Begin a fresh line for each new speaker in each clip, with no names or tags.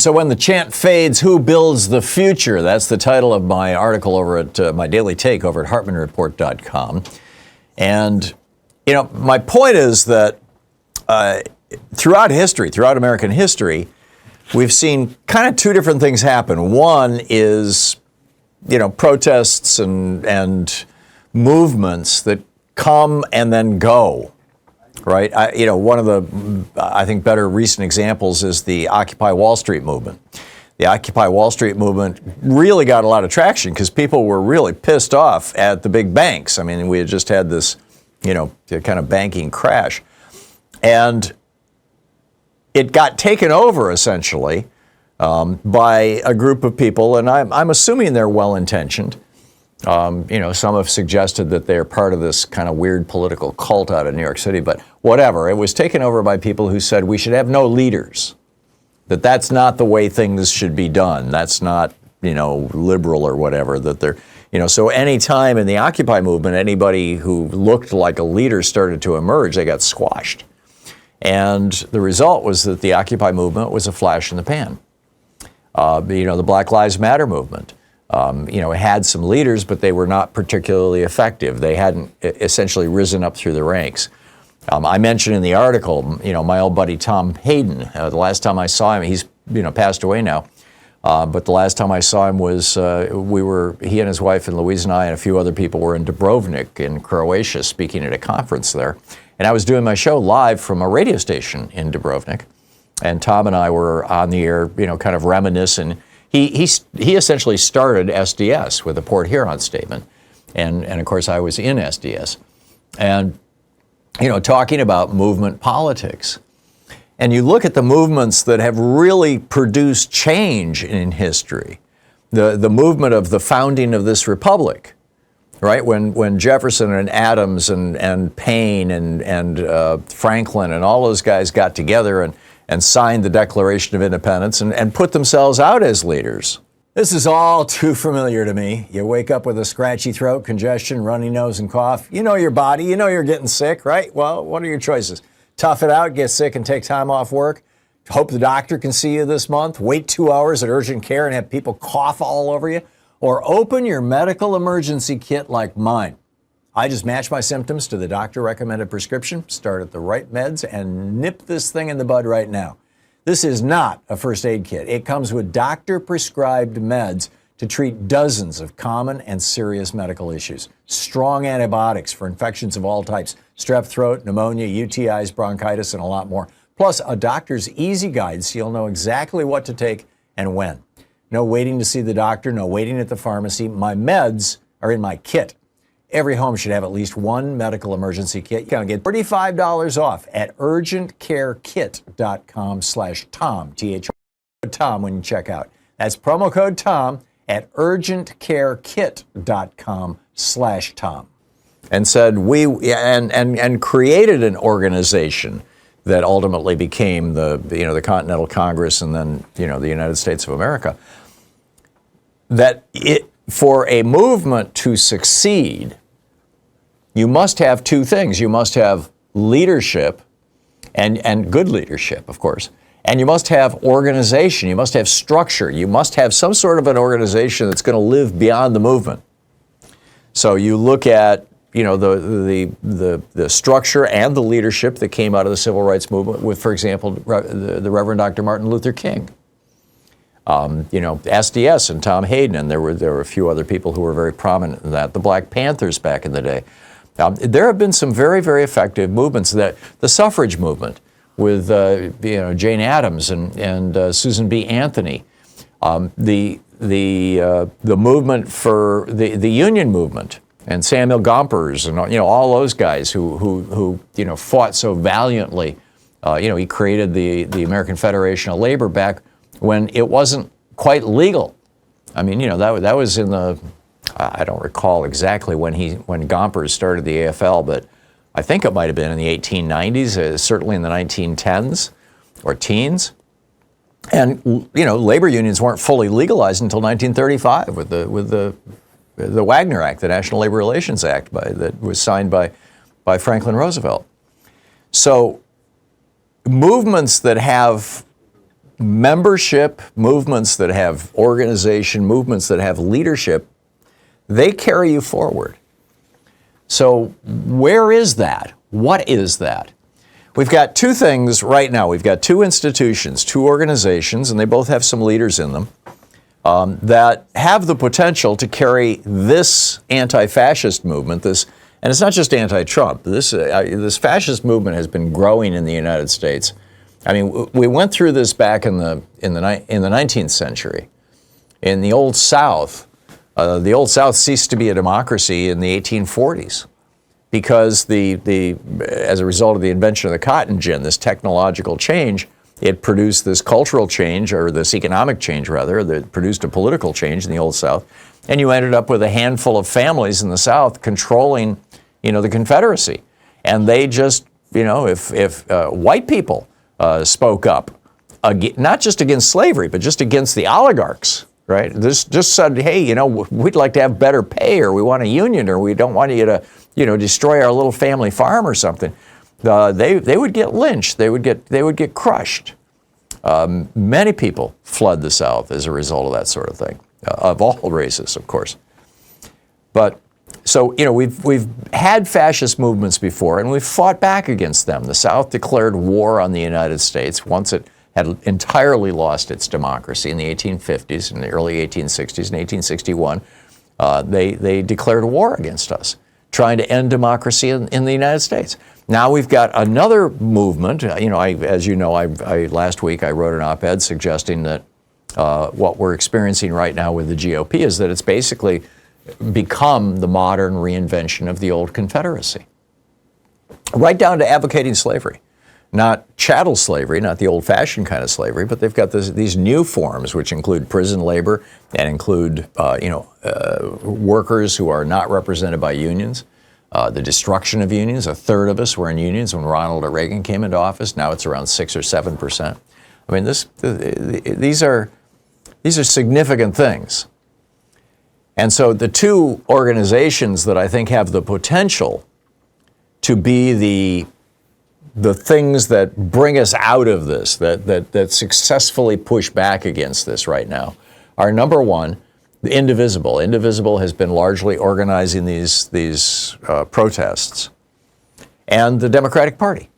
So when the chant fades, who builds the future? That's the title of my article over at my daily take over at hartmannreport.com. And, you know, my point is that throughout history, throughout American history, we've seen kind of two different things happen. One is, you know, protests and movements that come and then go. Right. One of the, I think, better recent examples is the Occupy Wall Street movement. The Occupy Wall Street movement really got a lot of traction because people were really pissed off at the big banks. I mean, we had just had this, you know, kind of banking crash. And it got taken over, essentially, by a group of people. And I'm assuming they're well-intentioned. Some have suggested that they're part of this kind of weird political cult out of New York City, but whatever. It was taken over by people who said we should have no leaders, that that's not the way things should be done. That's not, liberal or whatever, that they're, so any time in the Occupy movement, anybody who looked like a leader started to emerge, they got squashed. And the result was that the Occupy movement was a flash in the pan. The Black Lives Matter movement. It had some leaders, but they were not particularly effective. They hadn't essentially risen up through the ranks. I mentioned in the article, my old buddy Thom Hartmann. The last time I saw him, he's passed away now. But the last time I saw him was he and his wife and Louise and I and a few other people were in Dubrovnik in Croatia speaking at a conference there. And I was doing my show live from a radio station in Dubrovnik. And Tom and I were on the air, kind of reminiscing. He essentially started SDS with a Port Huron statement. And of course, I was in SDS. And, talking about movement politics. And you look at the movements that have really produced change in history. The movement of the founding of this republic, right? When Jefferson and Adams and Paine and Franklin and all those guys got together and signed the Declaration of Independence and put themselves out as leaders. This is all too familiar to me. You wake up with a scratchy throat, congestion, runny nose, and cough. You know your body. You know you're getting sick, right? Well, what are your choices? Tough it out, get sick, and take time off work? Hope the doctor can see you this month? Wait 2 hours at urgent care and have people cough all over you? Or open your medical emergency kit like mine. I just match my symptoms to the doctor-recommended prescription, start at the right meds, and nip this thing in the bud right now. This is not a first aid kit. It comes with doctor-prescribed meds to treat dozens of common and serious medical issues. Strong antibiotics for infections of all types, strep throat, pneumonia, UTIs, bronchitis, and a lot more. Plus, a doctor's easy guide so you'll know exactly what to take and when. No waiting to see the doctor, no waiting at the pharmacy. My meds are in my kit. Every home should have at least one medical emergency kit. You can get $35 off at urgentcarekit.com/Tom, T-H-O-M, when you check out. That's promo code Tom at urgentcarekit.com/Tom. And said and created an organization that ultimately became the Continental Congress and then, the United States of America. That for a movement to succeed, you must have two things. You must have leadership and good leadership, of course. And you must have organization. You must have structure. You must have some sort of an organization that's going to live beyond the movement. So you look at, the structure and the leadership that came out of the civil rights movement with, for example, the Reverend Dr. Martin Luther King. SDS and Thom Hartmann, and there were a few other people who were very prominent in that. The Black Panthers back in the day. There have been some very, very effective movements. The suffrage movement with Jane Addams and Susan B. Anthony. The movement for the union movement and Samuel Gompers and all those guys who fought so valiantly. He created the American Federation of Labor back when it wasn't quite legal. I mean, that was in the, I don't recall exactly when Gompers started the AFL, but I think it might have been in the 1890s, certainly in the 1910s or teens. And, labor unions weren't fully legalized until 1935 with the Wagner Act, the National Labor Relations Act that was signed by Franklin Roosevelt. So movements that have membership, movements that have organization, movements that have leadership, they carry you forward. So where is that? What is that? We've got two things right now. We've got two institutions, two organizations, and they both have some leaders in them that have the potential to carry this anti-fascist movement, and it's not just anti-Trump. This fascist movement has been growing in the United States. I mean, we went through this back in the 19th century. In the Old South ceased to be a democracy in the 1840s because as a result of the invention of the cotton gin, this technological change, it produced this cultural change, or this economic change rather, that produced a political change in the Old South. And you ended up with a handful of families in the South controlling, the Confederacy. And they just, if white people spoke up, not just against slavery, but just against the oligarchs, right? This just said, hey, we'd like to have better pay, or we want a union, or we don't want you to, destroy our little family farm or something. They would get lynched. They would get crushed. Many people fled the South as a result of that sort of thing, of all races, of course. But so we've had fascist movements before, and we've fought back against them. The South declared war on the United States once it had entirely lost its democracy in the 1850s, in the early 1860s, in 1861. They declared war against us, trying to end democracy in the United States. Now we've got another movement. Last week I wrote an op-ed suggesting that what we're experiencing right now with the GOP is that it's basically become the modern reinvention of the old Confederacy, right down to advocating slavery. Not chattel slavery, not the old-fashioned kind of slavery, but they've got these new forms, which include prison labor and include, workers who are not represented by unions, the destruction of unions. A third of us were in unions when Ronald Reagan came into office. Now it's around 6 or 7%. I mean, these are significant things. And so the two organizations that I think have the potential to be the things that bring us out of this, that successfully push back against this right now, are number one, the Indivisible. Indivisible has been largely organizing these protests, and the Democratic Party.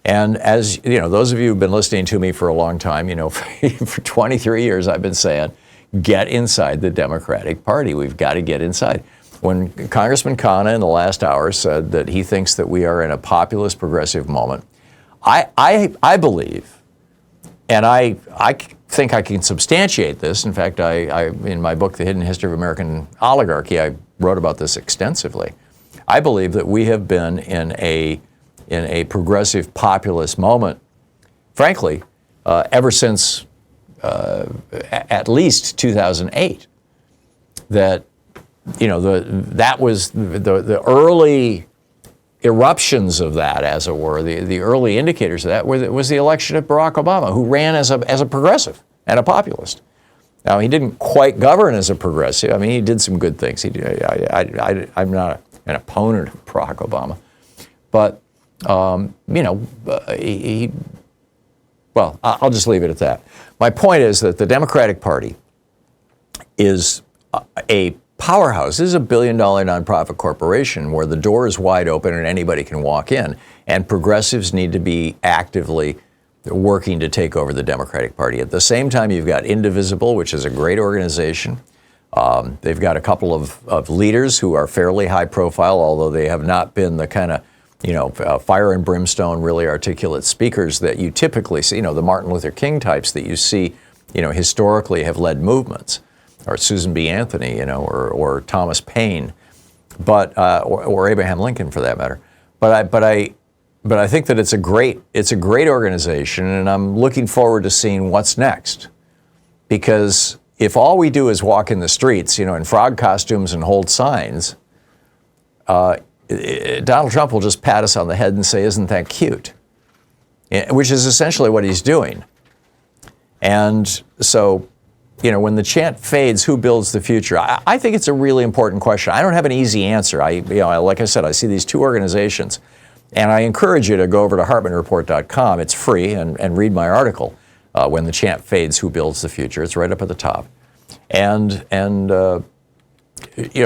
And as those of you who've been listening to me for a long time, for 23 years I've been saying, get inside the Democratic Party. We've got to get inside. When Congressman Khanna in the last hour said that he thinks that we are in a populist progressive moment, I believe, and I think I can substantiate this. In fact, I in my book, The Hidden History of American Oligarchy, I wrote about this extensively. I believe that we have been in a progressive populist moment, frankly, ever since at least 2008. That that was the early eruptions of that, as it were, the early indicators of that was the election of Barack Obama, who ran as a progressive and a populist. Now, he didn't quite govern as a progressive. I mean, he did some good things. I'm not an opponent of Barack Obama, but I'll just leave it at that. My point is that the Democratic Party is a powerhouse. This is $1 billion nonprofit corporation where the door is wide open and anybody can walk in. And progressives need to be actively working to take over the Democratic Party. At the same time, you've got Indivisible, which is a great organization. They've got a couple of leaders who are fairly high profile, although they have not been the kind of fire and brimstone, really articulate speakers that you typically see, the Martin Luther King types that you see, historically have led movements, or Susan B. Anthony, or Thomas Paine, or Abraham Lincoln for that matter. But I think that it's a great organization, and I'm looking forward to seeing what's next. Because if all we do is walk in the streets, in frog costumes and hold signs, Donald Trump will just pat us on the head and say, "Isn't that cute?" Which is essentially what he's doing. And so, when the chant fades, who builds the future? I think it's a really important question. I don't have an easy answer. Like I said, I see these two organizations, and I encourage you to go over to HartmannReport.com. It's free, and read my article. when the chant fades, who builds the future? It's right up at the top. And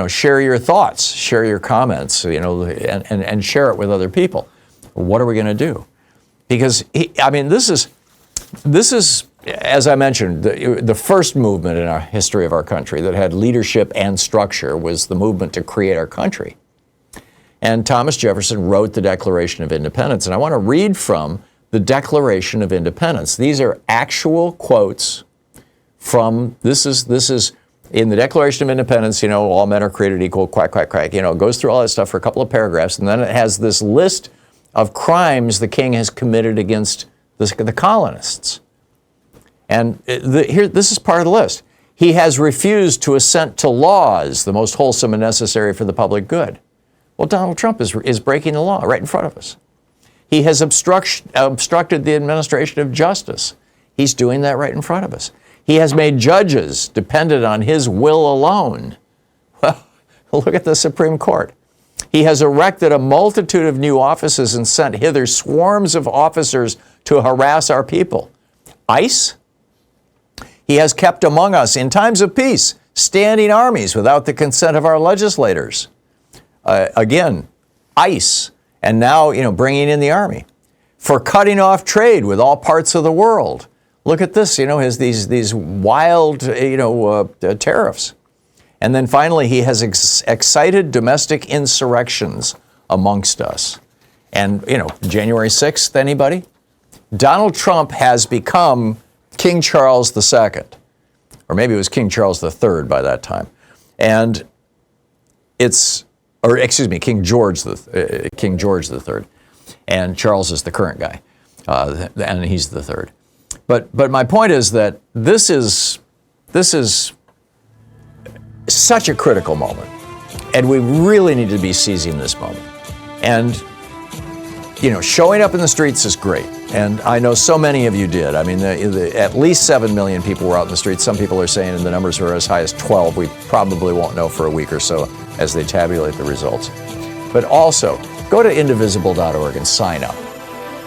share your thoughts, share your comments, and share it with other people. What are we going to do? Because, this is, as I mentioned, the first movement in our history of our country that had leadership and structure was the movement to create our country. And Thomas Jefferson wrote the Declaration of Independence. And I want to read from the Declaration of Independence. These are actual quotes from, this is in the Declaration of Independence, all men are created equal, quack, quack, quack. It goes through all that stuff for a couple of paragraphs. And then it has this list of crimes the king has committed against the colonists. And this is part of the list. He has refused to assent to laws, the most wholesome and necessary for the public good. Well, Donald Trump is breaking the law right in front of us. He has obstructed the administration of justice. He's doing that right in front of us. He has made judges dependent on his will alone. Well, look at the Supreme Court. He has erected a multitude of new offices and sent hither swarms of officers to harass our people. ICE? He has kept among us, in times of peace, standing armies without the consent of our legislators. Again, ICE, and now, bringing in the army. For cutting off trade with all parts of the world. Look at this, these wild, tariffs. And then finally, he has excited domestic insurrections amongst us. And, January 6th, anybody? Donald Trump has become King Charles II, or maybe it was King Charles III by that time. And King George III. And Charles is the current guy, and he's the third. But my point is that this is such a critical moment, and we really need to be seizing this moment. And showing up in the streets is great, and I know so many of you did. At least 7 million people were out in the streets. Some people are saying, and the numbers are as high as 12. We probably won't know for a week or so as they tabulate the results. But also, go to indivisible.org and sign up.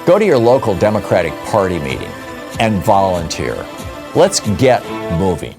Go to your local Democratic Party meeting and volunteer. Let's get moving.